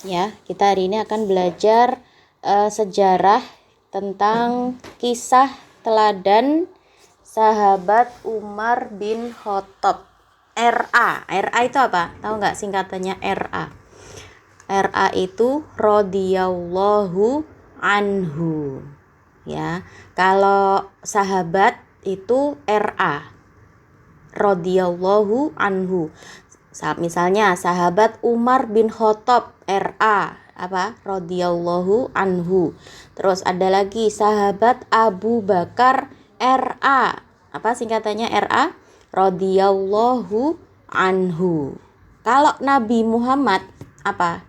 Ya, kita hari ini akan belajar sejarah tentang kisah teladan sahabat Umar bin Khattab. RA. RA itu apa? Tahu nggak singkatannya RA? RA itu radhiyallahu anhu. Ya, kalau sahabat itu RA, radhiyallahu anhu. Misalnya sahabat Umar bin Khattab RA apa radhiyallahu anhu. Terus ada lagi sahabat Abu Bakar RA. Apa singkatannya RA? Radhiyallahu anhu. Kalau Nabi Muhammad apa?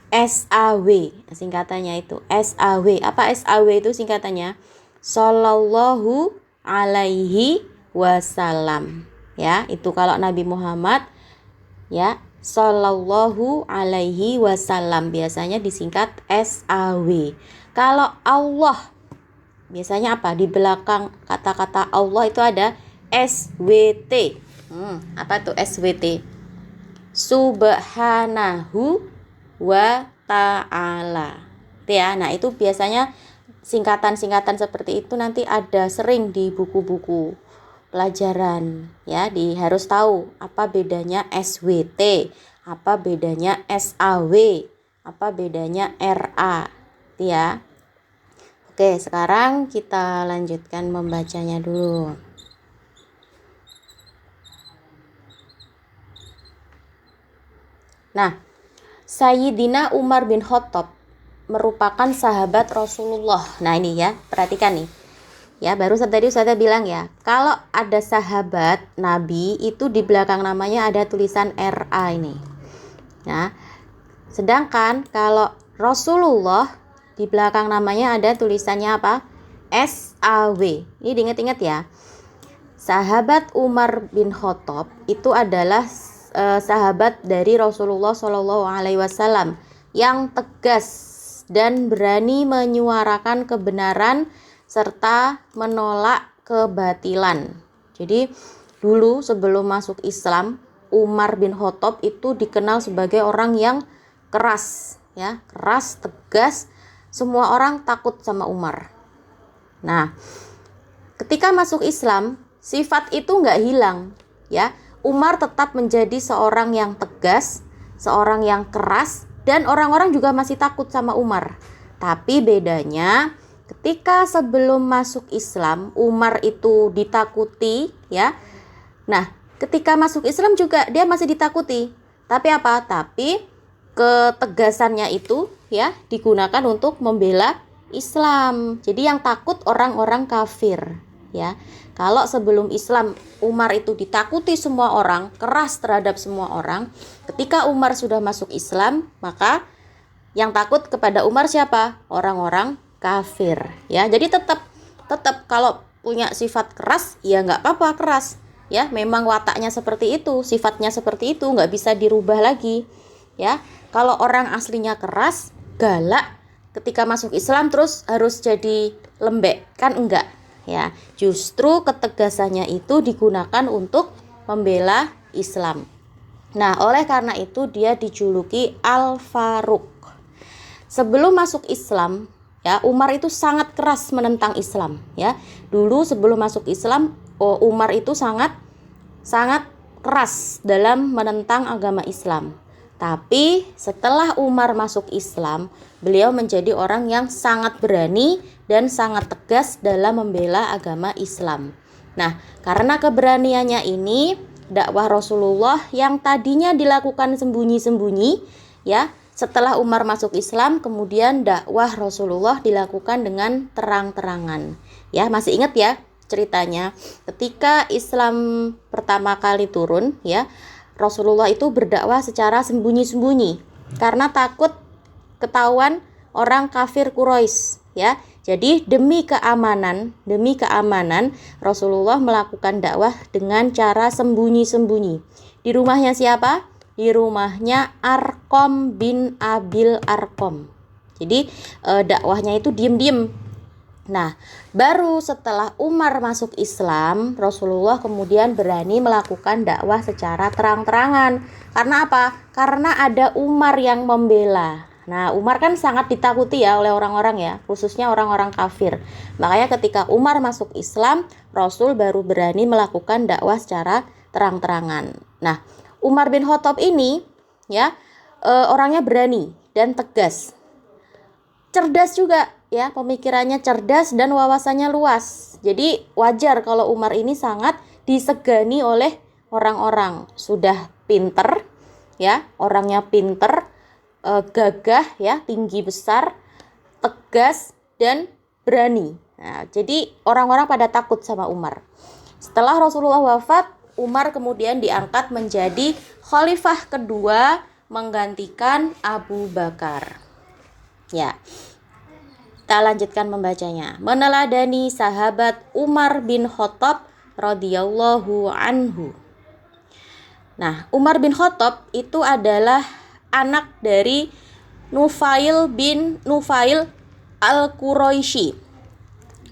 SAW singkatannya itu SAW. Apa SAW itu singkatannya? Sallallahu alaihi wasallam. Ya, itu kalau Nabi Muhammad, ya, sallallahu alaihi wasallam biasanya disingkat SAW. Kalau Allah biasanya apa? Di belakang kata-kata Allah itu ada SWT. Apa itu SWT? Subhanahu wa ta'ala. Ya, nah itu biasanya singkatan-singkatan seperti itu nanti ada sering di buku-buku pelajaran, ya, harus tahu apa bedanya SWT, apa bedanya SAW, apa bedanya RA, ya. Oke, sekarang kita lanjutkan membacanya dulu. Nah, Sayyidina Umar bin Khattab merupakan sahabat Rasulullah. Nah, ini ya, perhatikan nih. Ya, baru tadi saya bilang ya, kalau ada sahabat Nabi itu di belakang namanya ada tulisan RA ini. Nah, sedangkan kalau Rasulullah di belakang namanya ada tulisannya apa? SAW. Ini diingat-ingat ya. Sahabat Umar bin Khattab itu adalah sahabat dari Rasulullah Shallallahu Alaihi Wasallam yang tegas dan berani menyuarakan kebenaran serta menolak kebatilan. Jadi dulu sebelum masuk Islam, Umar bin Khattab itu dikenal sebagai orang yang keras, ya, keras, tegas. Semua orang takut sama Umar. Nah, ketika masuk Islam, sifat itu nggak hilang, ya. Umar tetap menjadi seorang yang tegas, seorang yang keras, dan orang-orang juga masih takut sama Umar. Tapi bedanya ketika sebelum masuk Islam, Umar itu ditakuti, ya. Nah, ketika masuk Islam juga dia masih ditakuti. Tapi apa? Tapi ketegasannya itu, ya, digunakan untuk membela Islam. Jadi yang takut orang-orang kafir, ya. Kalau sebelum Islam Umar itu ditakuti semua orang, keras terhadap semua orang. Ketika Umar sudah masuk Islam, maka yang takut kepada Umar siapa? Orang-orang kafir, ya. Jadi tetap kalau punya sifat keras, ya nggak apa-apa keras, ya. Memang wataknya seperti itu, sifatnya seperti itu, nggak bisa dirubah lagi, ya. Kalau orang aslinya keras, galak, ketika masuk Islam terus harus jadi lembek, kan enggak, ya. Justru ketegasannya itu digunakan untuk membela Islam. Nah, oleh karena itu dia dijuluki Al-Faruq. Sebelum masuk Islam, ya, Umar itu sangat keras menentang Islam, ya. Dulu sebelum masuk Islam, Umar itu sangat keras dalam menentang agama Islam. Tapi setelah Umar masuk Islam, beliau menjadi orang yang sangat berani dan sangat tegas dalam membela agama Islam. Nah, karena keberaniannya ini, dakwah Rasulullah yang tadinya dilakukan sembunyi-sembunyi, ya, setelah Umar masuk Islam, kemudian dakwah Rasulullah dilakukan dengan terang-terangan. Ya, masih ingat ya ceritanya? Ketika Islam pertama kali turun, ya, Rasulullah itu berdakwah secara sembunyi-sembunyi karena takut ketahuan orang kafir Quraisy, ya. Jadi demi keamanan Rasulullah melakukan dakwah dengan cara sembunyi-sembunyi. Di rumahnya siapa? Di rumahnya Arqam bin Abil Arqam. Jadi dakwahnya itu diem-diem, Nah, baru setelah Umar masuk Islam, Rasulullah kemudian berani melakukan dakwah secara terang-terangan. Karena apa? Karena ada Umar yang membela. Nah, Umar kan sangat ditakuti ya oleh orang-orang ya, khususnya orang-orang kafir. Makanya ketika Umar masuk Islam, Rasul baru berani melakukan dakwah secara terang-terangan. Nah, Umar bin Khattab ini ya orangnya berani dan tegas. Cerdas juga ya, pemikirannya cerdas dan wawasannya luas. Jadi wajar kalau Umar ini sangat disegani oleh orang-orang. Sudah pinter ya, orangnya pinter, gagah ya, tinggi besar, tegas dan berani. Nah, jadi orang-orang pada takut sama Umar. Setelah Rasulullah wafat, Umar kemudian diangkat menjadi khalifah kedua menggantikan Abu Bakar. Ya. Kita lanjutkan membacanya. Meneladani sahabat Umar bin Khattab radhiyallahu anhu. Nah, Umar bin Khattab itu adalah anak dari Nufail bin Nufail al-Quraisy.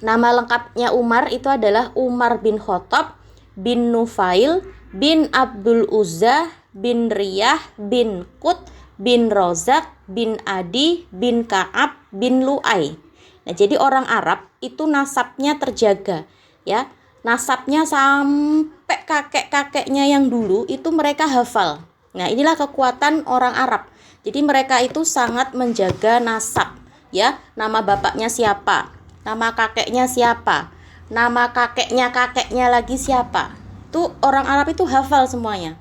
Nama lengkapnya Umar itu adalah Umar bin Khattab bin Nufail bin Abdul Uzza bin Riyah bin Qut bin Rozak bin Adi bin Ka'ab bin Lu'ay. Nah, jadi orang Arab itu nasabnya terjaga ya. Nasabnya sampai kakek-kakeknya yang dulu itu mereka hafal. Nah, inilah kekuatan orang Arab. Jadi mereka itu sangat menjaga nasab ya. Nama bapaknya siapa? Nama kakeknya siapa? Nama kakeknya lagi siapa? Itu orang Arab itu hafal semuanya.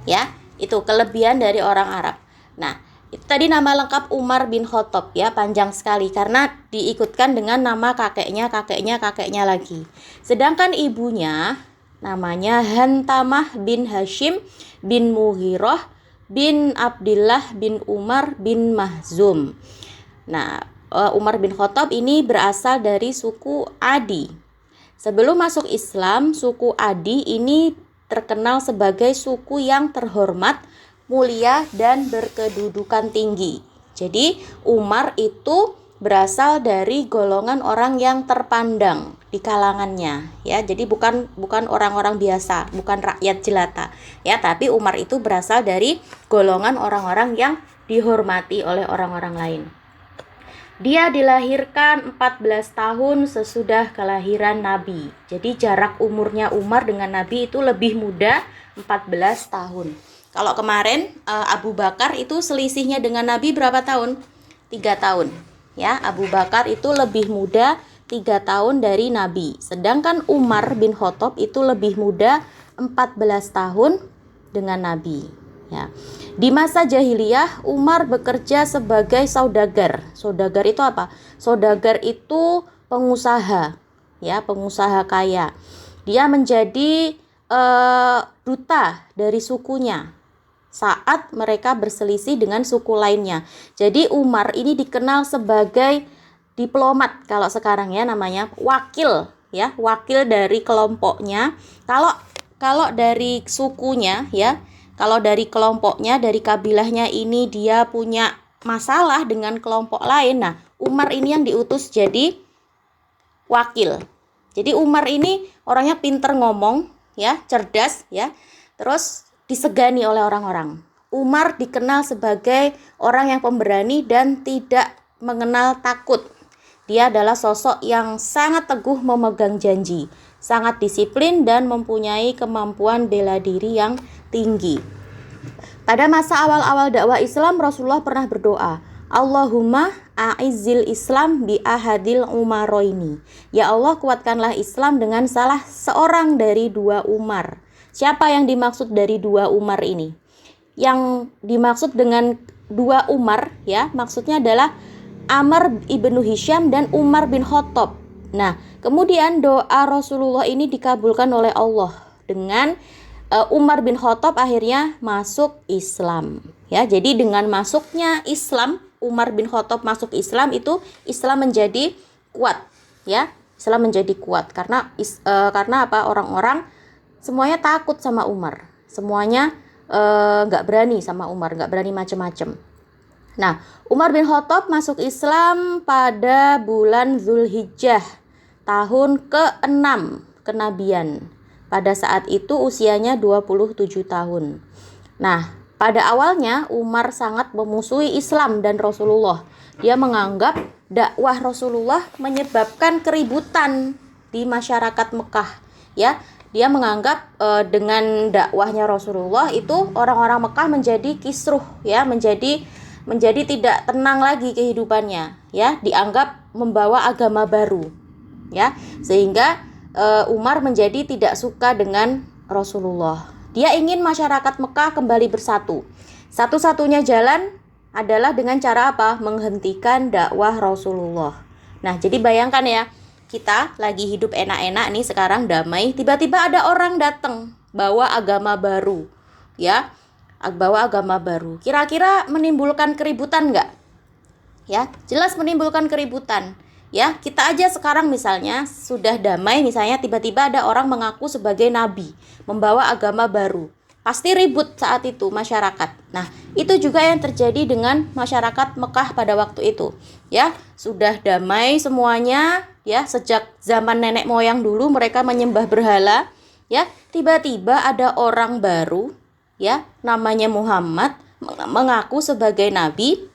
Ya, itu kelebihan dari orang Arab. Nah, itu tadi nama lengkap Umar bin Khattab ya, panjang sekali karena diikutkan dengan nama kakeknya lagi. Sedangkan ibunya namanya Hantamah bin Hashim bin Mughirah bin Abdullah bin Umar bin Mahzum. Nah, Umar bin Khattab ini berasal dari suku Adi. Sebelum masuk Islam, suku Adi ini terkenal sebagai suku yang terhormat, mulia, dan berkedudukan tinggi. Jadi Umar itu berasal dari golongan orang yang terpandang di kalangannya ya. Jadi bukan orang-orang biasa, bukan rakyat jelata ya, tapi Umar itu berasal dari golongan orang-orang yang dihormati oleh orang-orang lain. Dia dilahirkan 14 tahun sesudah kelahiran Nabi. Jadi jarak umurnya Umar dengan Nabi itu lebih muda 14 tahun. Kalau kemarin Abu Bakar itu selisihnya dengan Nabi berapa tahun? 3 tahun. Ya, Abu Bakar itu lebih muda 3 tahun dari Nabi. Sedangkan Umar bin Khattab itu lebih muda 14 tahun dengan Nabi. Ya. Di masa jahiliyah Umar bekerja sebagai saudagar. Saudagar itu apa? Saudagar itu pengusaha, ya, pengusaha kaya. Dia menjadi duta dari sukunya saat mereka berselisih dengan suku lainnya. Jadi Umar ini dikenal sebagai diplomat kalau sekarang ya, namanya wakil ya, wakil dari kelompoknya. Kalau dari sukunya ya, kalau dari kelompoknya, dari kabilahnya ini dia punya masalah dengan kelompok lain, nah Umar ini yang diutus jadi wakil. Jadi Umar ini orangnya pinter ngomong ya, cerdas ya, terus disegani oleh orang-orang. Umar dikenal sebagai orang yang pemberani dan tidak mengenal takut. Dia adalah sosok yang sangat teguh memegang janji, sangat disiplin dan mempunyai kemampuan bela diri yang tinggi. Pada masa awal-awal dakwah Islam, Rasulullah pernah berdoa, Allahumma a'izzil Islam bi ahadil umaroini. Ya Allah, kuatkanlah Islam dengan salah seorang dari 2 Umar. Siapa yang dimaksud dari 2 Umar ini? Yang dimaksud dengan 2 Umar ya, maksudnya adalah Amr ibnu Hisham dan Umar bin Khattab. Nah, kemudian doa Rasulullah ini dikabulkan oleh Allah dengan Umar bin Khattab akhirnya masuk Islam. Ya, jadi dengan masuknya Islam, Umar bin Khattab masuk Islam, itu Islam menjadi kuat. Ya, Islam menjadi kuat karena apa? Orang-orang semuanya takut sama Umar. Semuanya nggak berani sama Umar, nggak berani macam-macam. Nah, Umar bin Khattab masuk Islam pada bulan Zulhijjah tahun ke-6 kenabian. Pada saat itu usianya 27 tahun. Nah, pada awalnya Umar sangat memusuhi Islam dan Rasulullah. Dia menganggap dakwah Rasulullah menyebabkan keributan di masyarakat Mekah. Ya, dia menganggap dengan dakwahnya Rasulullah itu orang-orang Mekah menjadi kisruh, ya, menjadi tidak tenang lagi kehidupannya, ya, dianggap membawa agama baru, ya, sehingga Umar menjadi tidak suka dengan Rasulullah. Dia ingin masyarakat Mekah kembali bersatu. Satu-satunya jalan adalah dengan cara apa? Menghentikan dakwah Rasulullah. Nah, jadi bayangkan ya, kita lagi hidup enak-enak nih sekarang, damai, tiba-tiba ada orang datang bawa agama baru, ya, bawa agama baru. Kira-kira menimbulkan keributan nggak? Ya, jelas menimbulkan keributan. Ya, kita aja sekarang misalnya sudah damai, misalnya tiba-tiba ada orang mengaku sebagai nabi, membawa agama baru. Pasti ribut saat itu masyarakat. Nah, itu juga yang terjadi dengan masyarakat Mekah pada waktu itu. Ya, sudah damai semuanya, ya, sejak zaman nenek moyang dulu mereka menyembah berhala, ya. Tiba-tiba ada orang baru, ya, namanya Muhammad, mengaku sebagai nabi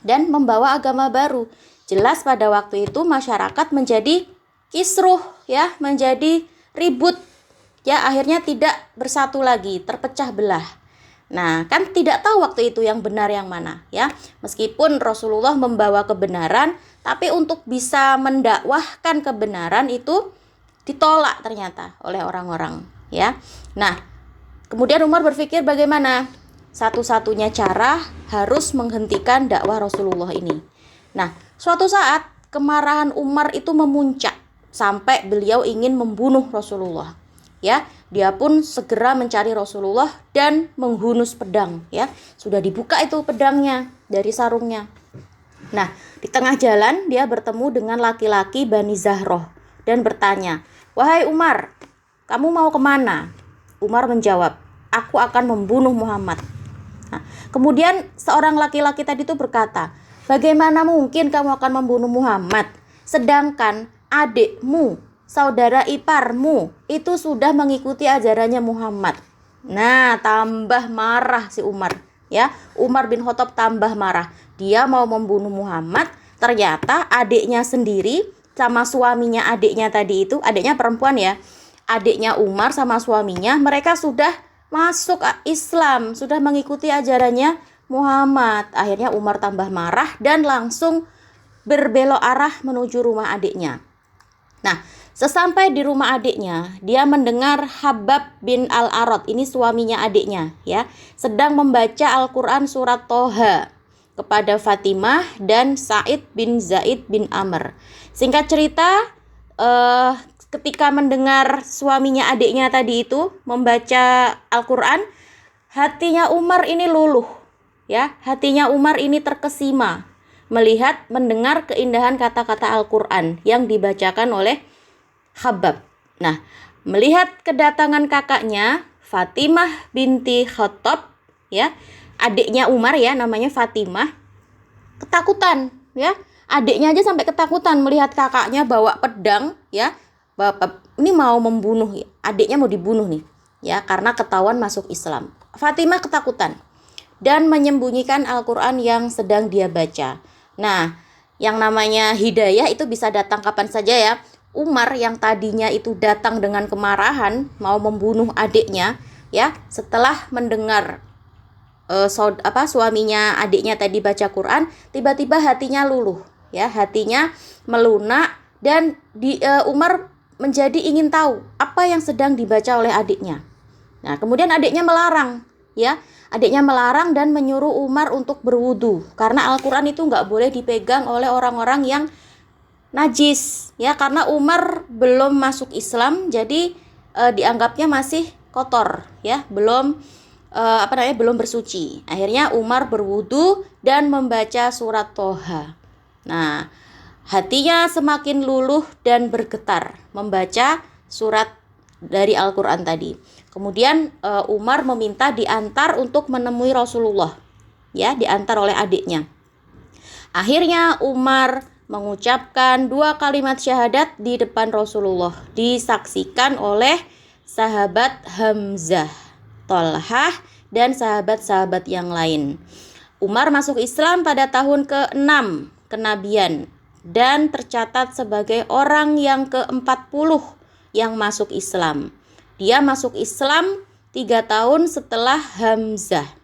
dan membawa agama baru. Jelas pada waktu itu masyarakat menjadi kisruh, ya, menjadi ribut. Ya, akhirnya tidak bersatu lagi, terpecah belah. Nah, kan tidak tahu waktu itu yang benar yang mana, ya. Meskipun Rasulullah membawa kebenaran, tapi untuk bisa mendakwahkan kebenaran itu ditolak ternyata oleh orang-orang, ya. Nah, kemudian Umar berpikir bagaimana? Satu-satunya cara harus menghentikan dakwah Rasulullah ini. Nah, suatu saat kemarahan Umar itu memuncak sampai beliau ingin membunuh Rasulullah. Ya, dia pun segera mencari Rasulullah dan menghunus pedang, ya. Sudah dibuka itu pedangnya dari sarungnya. Nah, di tengah jalan dia bertemu dengan laki-laki Bani Zahroh dan bertanya, "Wahai Umar, kamu mau kemana?" Umar menjawab, "Aku akan membunuh Muhammad." Nah, kemudian seorang laki-laki tadi itu berkata, "Bagaimana mungkin kamu akan membunuh Muhammad, sedangkan adikmu, saudara iparmu itu sudah mengikuti ajarannya Muhammad?" Nah, tambah marah si Umar, ya. Umar bin Khattab tambah marah. Dia mau membunuh Muhammad, ternyata adiknya sendiri sama suaminya adiknya tadi itu, adiknya perempuan ya. Adiknya Umar sama suaminya, mereka sudah masuk Islam, sudah mengikuti ajarannya Muhammad. Akhirnya Umar tambah marah dan langsung berbelok arah menuju rumah adiknya. Nah, sesampai di rumah adiknya, dia mendengar Habab bin Al-Arad, ini suaminya adiknya, ya, sedang membaca Al-Quran surat Toha kepada Fatimah dan Sa'id bin Zaid bin Amr. Singkat cerita, ketika mendengar suaminya adiknya tadi itu membaca Al-Quran, hatinya Umar ini luluh, ya, hatinya Umar ini terkesima melihat mendengar keindahan kata-kata Al-Quran yang dibacakan oleh Habab. Nah, melihat kedatangan kakaknya Fatimah binti Khattab, ya, adiknya Umar, ya, namanya Fatimah, ketakutan, ya. Adiknya aja sampai ketakutan melihat kakaknya bawa pedang, ya. Bapak ini mau membunuh, ya. Adiknya mau dibunuh nih, ya, karena ketahuan masuk Islam. Fatimah ketakutan dan menyembunyikan Al-Quran yang sedang dia baca. Nah, yang namanya hidayah itu bisa datang kapan saja, ya. Umar yang tadinya itu datang dengan kemarahan mau membunuh adiknya, ya, setelah mendengar suaminya adiknya tadi baca Quran, tiba-tiba hatinya luluh, ya, hatinya melunak dan Umar menjadi ingin tahu apa yang sedang dibaca oleh adiknya. Nah, kemudian adiknya melarang, ya. Adiknya melarang dan menyuruh Umar untuk berwudu karena Al-Quran itu nggak boleh dipegang oleh orang-orang yang najis, ya, karena Umar belum masuk Islam, jadi dianggapnya masih kotor, ya, belum belum bersuci. Akhirnya Umar berwudu dan membaca surat Toha. Nah, hatinya semakin luluh dan bergetar membaca surat dari Al-Quran tadi. Kemudian Umar meminta diantar untuk menemui Rasulullah. ya, diantar oleh adiknya. Akhirnya Umar mengucapkan 2 kalimat syahadat di depan Rasulullah, disaksikan oleh sahabat Hamzah, Tolhah, dan sahabat-sahabat yang lain. Umar masuk Islam pada tahun ke-6 kenabian dan tercatat sebagai orang yang ke-40 yang masuk Islam. Dia masuk Islam 3 tahun setelah Hamzah.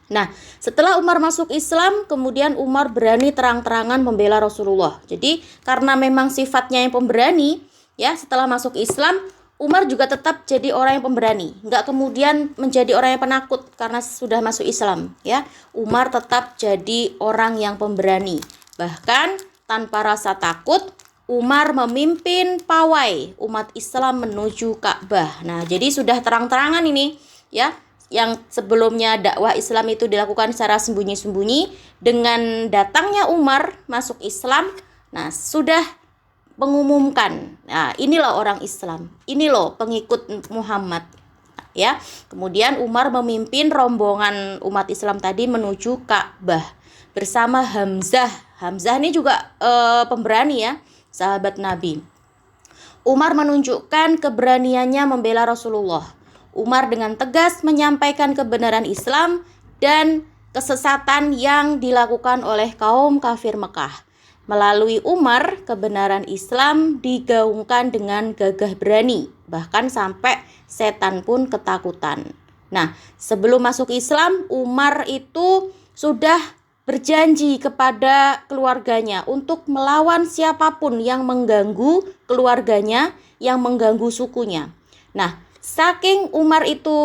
Nah, setelah Umar masuk Islam, kemudian Umar berani terang-terangan membela Rasulullah. Jadi, karena memang sifatnya yang pemberani, ya, setelah masuk Islam, Umar juga tetap jadi orang yang pemberani. Nggak kemudian menjadi orang yang penakut karena sudah masuk Islam, ya. Umar tetap jadi orang yang pemberani. Bahkan, tanpa rasa takut, Umar memimpin pawai umat Islam menuju Ka'bah. Nah, jadi sudah terang-terangan ini, ya. Yang sebelumnya dakwah Islam itu dilakukan secara sembunyi-sembunyi, dengan datangnya Umar masuk Islam, nah sudah mengumumkan, nah inilah orang Islam, ini loh pengikut Muhammad, ya. Kemudian Umar memimpin rombongan umat Islam tadi menuju Ka'bah bersama Hamzah. Hamzah ini juga pemberani, ya, sahabat Nabi. Umar menunjukkan keberaniannya membela Rasulullah. Umar dengan tegas menyampaikan kebenaran Islam dan kesesatan yang dilakukan oleh kaum kafir Mekah. Melalui Umar, kebenaran Islam digaungkan dengan gagah berani, bahkan sampai setan pun ketakutan. Nah, sebelum masuk Islam, Umar itu sudah berjanji kepada keluarganya untuk melawan siapapun yang mengganggu keluarganya, yang mengganggu sukunya. Nah, saking Umar itu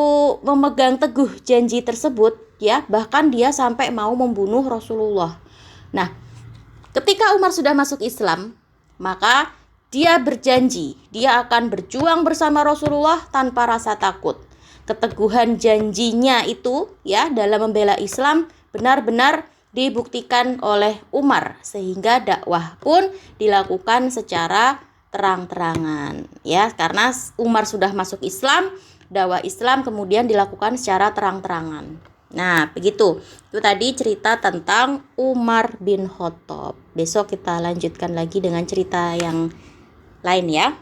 memegang teguh janji tersebut, ya, bahkan dia sampai mau membunuh Rasulullah. Nah, ketika Umar sudah masuk Islam, maka dia berjanji dia akan berjuang bersama Rasulullah tanpa rasa takut. Keteguhan janjinya itu, ya, dalam membela Islam benar-benar dibuktikan oleh Umar, sehingga dakwah pun dilakukan secara terang-terangan, ya, karena Umar sudah masuk Islam, dakwah Islam kemudian dilakukan secara terang-terangan. Nah, begitu. Itu tadi cerita tentang Umar bin Khattab. Besok kita lanjutkan lagi dengan cerita yang lain, ya.